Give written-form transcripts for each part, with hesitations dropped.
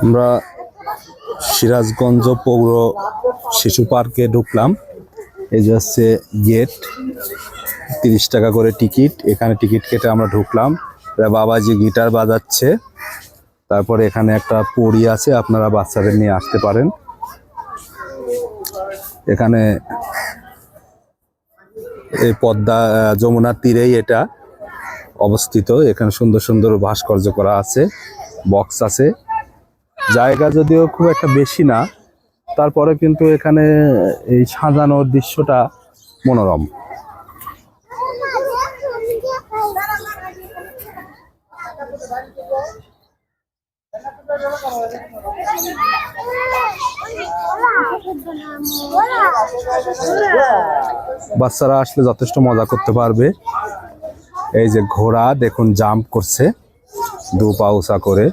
আমরা সিরাজগঞ্জ পৌর শিশু পার্কে ঢুকলাম। এই যে হচ্ছে গেট, 30 টাকা করে টিকিট। এখানে টিকিট কেটে আমরা ঢুকলাম। বাবাজি গিটার বাজাচ্ছে। তারপরে এখানে একটা পড়ি আছে, আপনারা বাচ্চাদের নিয়ে আসতে পারেন। এখানে এই পদ্মা যমুনার তীরেই এটা অবস্থিত। এখানে সুন্দর সুন্দর ভাস্কর্য করা আছে, বক্স আছে। জায়গা যদিও খুব একটা বেশি না, তারপরে কিন্তু এখানে এই সাজানোর দৃশ্যটা মনোরম। বাচ্চারা আসলে যথেষ্ট মজা করতে পারবে। এই যে ঘোড়া দেখুন জাম্প করছে 2 পা উঁচা করে।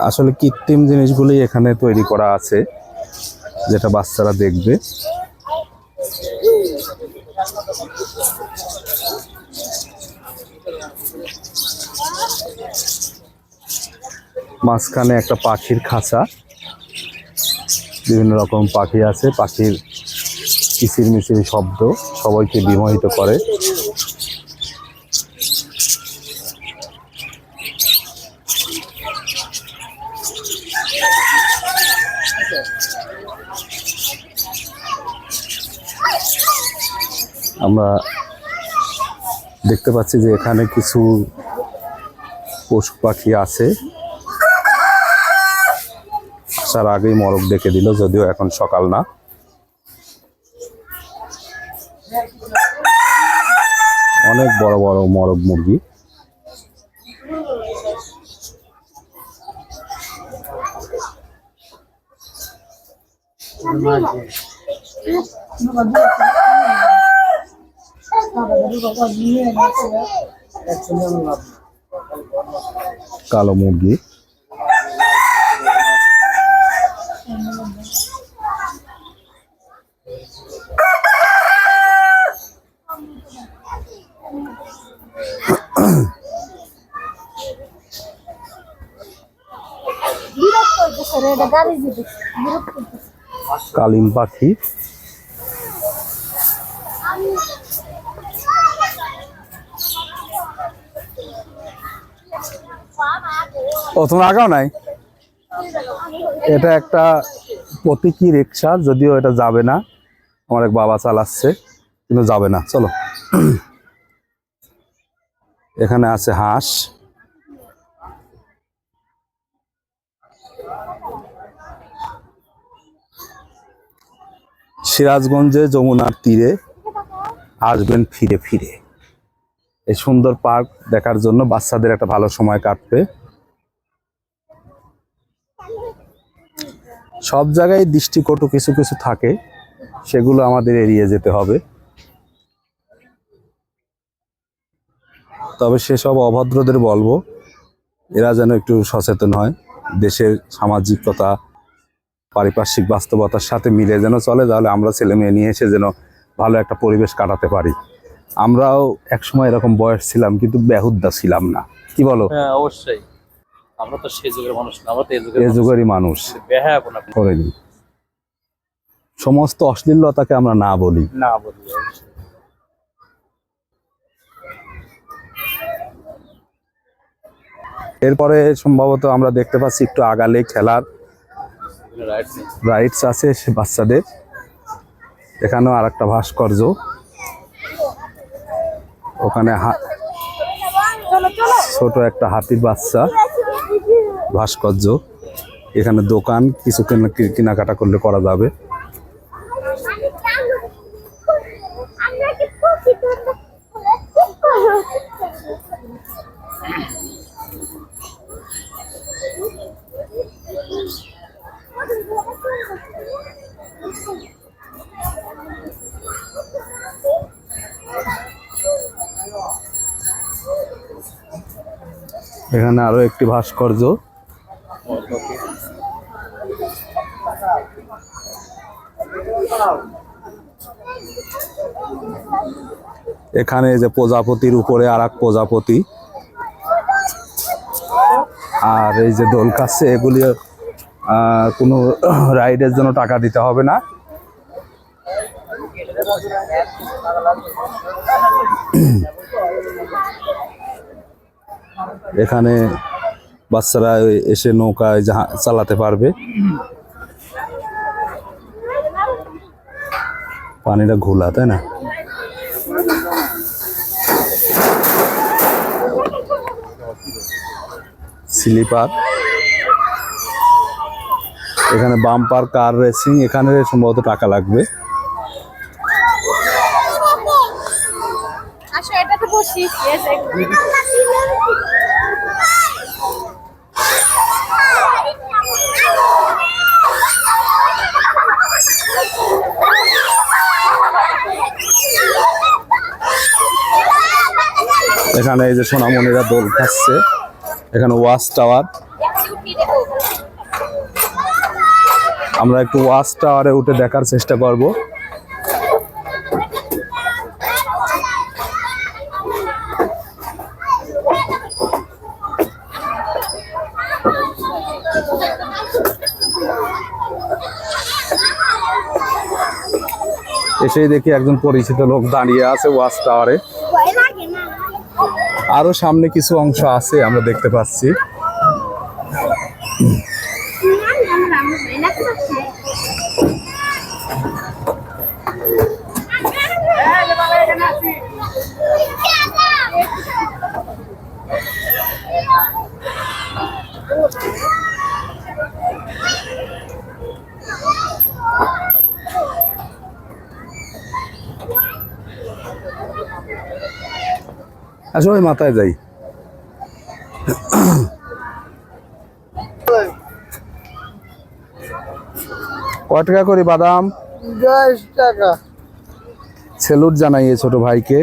আসলে কৃত্রিম জিনিসগুলি এখানে তৈরি করা আছে, যেটা বাচ্চারা দেখবে। মাঝখানে একটা পাখির খাঁচা, বিভিন্ন রকম পাখি আছে। পাখির কিচির মিচির শব্দ সবাইকে বিমোহিত করে। আমরা দেখতে পাচ্ছি যে এখানে কিছু পশু পাখি আছে। আসার আগেই মরক ডেকে দিল, যদিও এখন সকাল না। অনেক বড় বড় মরক মুরগি। কালো মুরগি। কালিম পাখি। প্রথম আগাও নাই। এটা একটা প্রতীকী রিক্সা, যদিও এটা যাবে না। আমার এক বাবা চালাচ্ছে, কিন্তু যাবে না। চলো। এখানে আছে হাঁস। সিরাজগঞ্জে যমুনার তীরে আসবেন ফিরে ফিরে। এই সুন্দর পার্ক দেখার জন্য বাচ্চাদের একটা ভালো সময় কাটবে। সব জায়গায় দৃষ্টিকটু কিছু কিছু থাকে, সেগুলো আমাদের এড়িয়ে যেতে হবে। তবে সেসব অভদ্রদের বলবো, এরা যেন একটু সচেতন হয়, দেশের সামাজিকতা পারিপার্শ্বিক বাস্তবতার সাথে মিলে যেন চলে। তাহলে আমরা ছেলে মেয়ে নিয়ে এসে যেন ভালো একটা পরিবেশ কাটাতে পারি। আমরাও একসময় এরকম বয়স ছিলাম, কিন্তু বেহুদ্দা ছিলাম না। কি বলো? হ্যাঁ, অবশ্যই। আমরা তো সেই যুগের মানুষ না, আমরা তো এই যুগেরই মানুষ। করিনি সমস্ত অশ্লীলতাকে আমরা না বলি। এরপরে সম্ভবত আমরা দেখতে পাচ্ছি একটু আগালে খেলার রাইডস আছে বাচ্চাদের। এখানেও আর একটা ভাস্কর্য। ওখানে ছোট একটা হাতির বাচ্চা ভাস্কর্য। এখানে দোকান, কিছু কেনাকাটা করলে করা যাবে। এখানে আরো একটি ভাস্কর্য। এখানে যে প্রজাপতির উপরে আর এক প্রজাপতি, আর এই যে দোল খাচ্ছে, এগুলি কোনো রাইডের জন্য টাকা দিতে হবে না। এখানে বাচ্চারা এসে নৌকায় চালাতে পারবে। পানিটা ঘোলা, তাই না? স্লিপার, এখানে বাম্পার কার রেসিং, এখানে সম্ভবত টাকা লাগবে। এখানে এই যে সোনামণিরা দোল খাচ্ছে। এখানে ওয়াচ টাওয়ার, আমরা একটু ওয়াচ টাওয়ারে উঠে দেখার চেষ্টা করব। এসেই দেখি একজন পরিচিত লোক দাঁড়িয়ে আছে ওয়াচ টাওয়ারে। আরো সামনে কিছু অংশ আছে আমরা দেখতে পাচ্ছি। আসলে ওই মাথায় যাই। কয় টাকা করে বাদাম? 10 টাকা। সেলুট জানাই এই ছোট ভাইকে,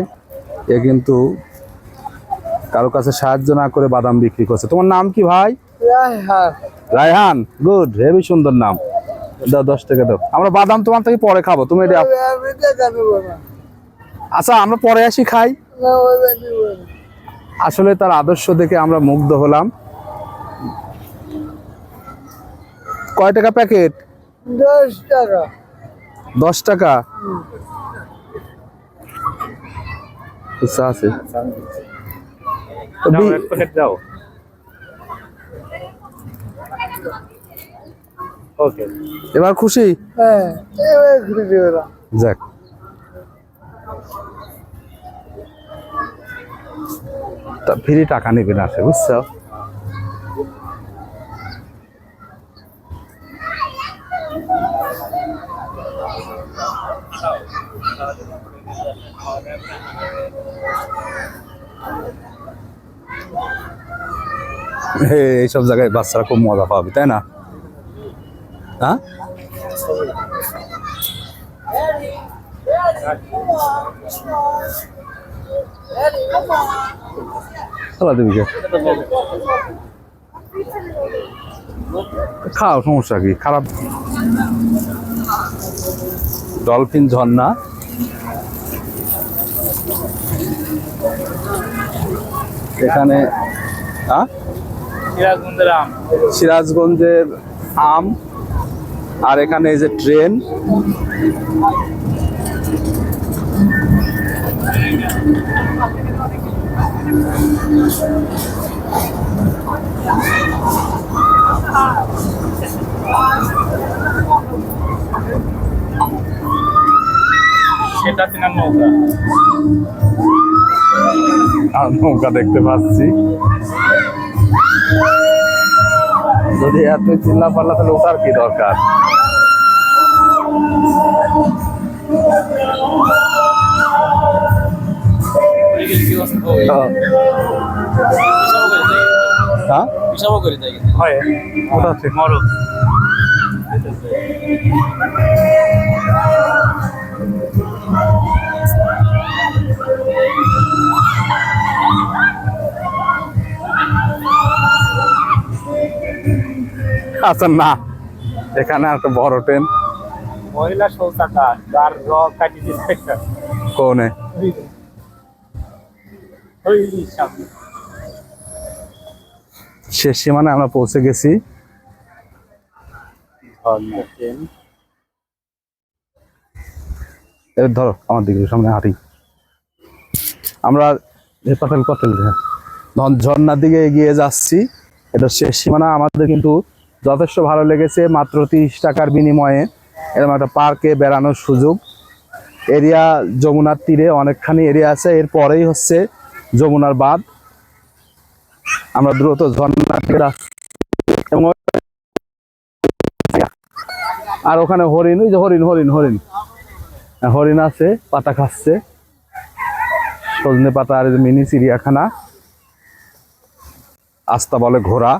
এ কিন্তু কারো কাছে সাহায্য না করে বাদাম বিক্রি করছে। তোমার নাম কি ভাই? রায়হান। রায়হান, গুড, হেভি সুন্দর নাম। দাও 10 টাকা দাও, আমরা বাদাম তোমার থেকে পরে খাবো, তুমি এটা। আমি টাকা নেব না। আচ্ছা আমরা পরে আসি খাই। না, ওইটা নিব না। আসলে তার আদর্শ দেখে আমরা মুগ্ধ হলাম। কয় টাকা প্যাকেট? 10 টাকা। 10 টাকা। আচ্ছা আছে তো ওকে, এবার খুশি? হ্যাঁ, এবার ঘুরে দিও না। যাক, তা ফ্রি টাকা নেবে না সে, বুঝছো? এইসব জায়গায় বাচ্চারা খুব মজা পাবে, তাই না? হ্যাঁ, খাও, সমস্যা কি? খারাপ। ডলফিন ঝর্ণা, এখানে সিরাজগঞ্জের আম, আর এখানে এই যে ট্রেন। সেটা তিনার নৌকা। আর নৌকা দেখতে পাচ্ছি। যদি এত চিল্লা পাল্লা তাহলে ওটার কি দরকার? হ্যাঁ, হিসাবও করে যাই হয় ওটা আছে মরো। আচ্ছা না, এখানে একটা বড় ট্রেন। মহিলা শৌচাগার, যার কাটি দিচ্ছে কোনে? শেষ সীমানায় আমরা পৌঁছে গেছি। এবার ধরো আমার দিকে সামনে হাঁটি। আমরা ঝর্ণার দিকে এগিয়ে যাচ্ছি। এটা শেষ সীমানা। আমাদের কিন্তু যথেষ্ট ভালো লেগেছে। মাত্র 30 টাকার বিনিময়ে এরকম একটা পার্কে বেড়ানোর সুযোগ। এরিয়া যমুনার তীরে অনেকখানি এরিয়া আছে। এরপরেই হচ্ছে যমুনার বাঁধ। আমরা দ্রুত ঝর্ণার দিকে যাচ্ছি। আর ওখানে হরিণ, ওই যে হরিণ হরিণ হরিণ হরিণ আছে, পাতা খাচ্ছে, সজনে পাতা। আর মিনি চিড়িয়াখানা, আস্তা বলে ঘোড়া।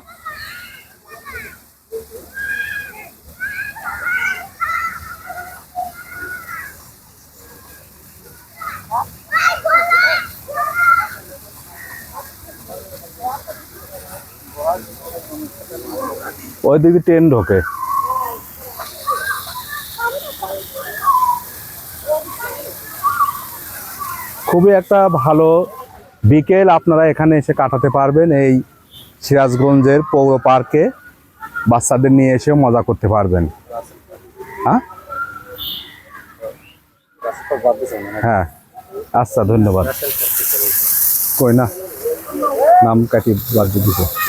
ওইদিকে ট্রেন ঢোকে। খুবই একটা ভালো বিকেল আপনারা এখানে এসে কাটাতে পারবেন। এই সিরাজগঞ্জের পৌর পার্কে বাচ্চাদের নিয়ে এসে মজা করতে পারবেন। হ্যাঁ হ্যাঁ, আচ্ছা, ধন্যবাদ। কই না, নাম কাটি বাদ দিতে।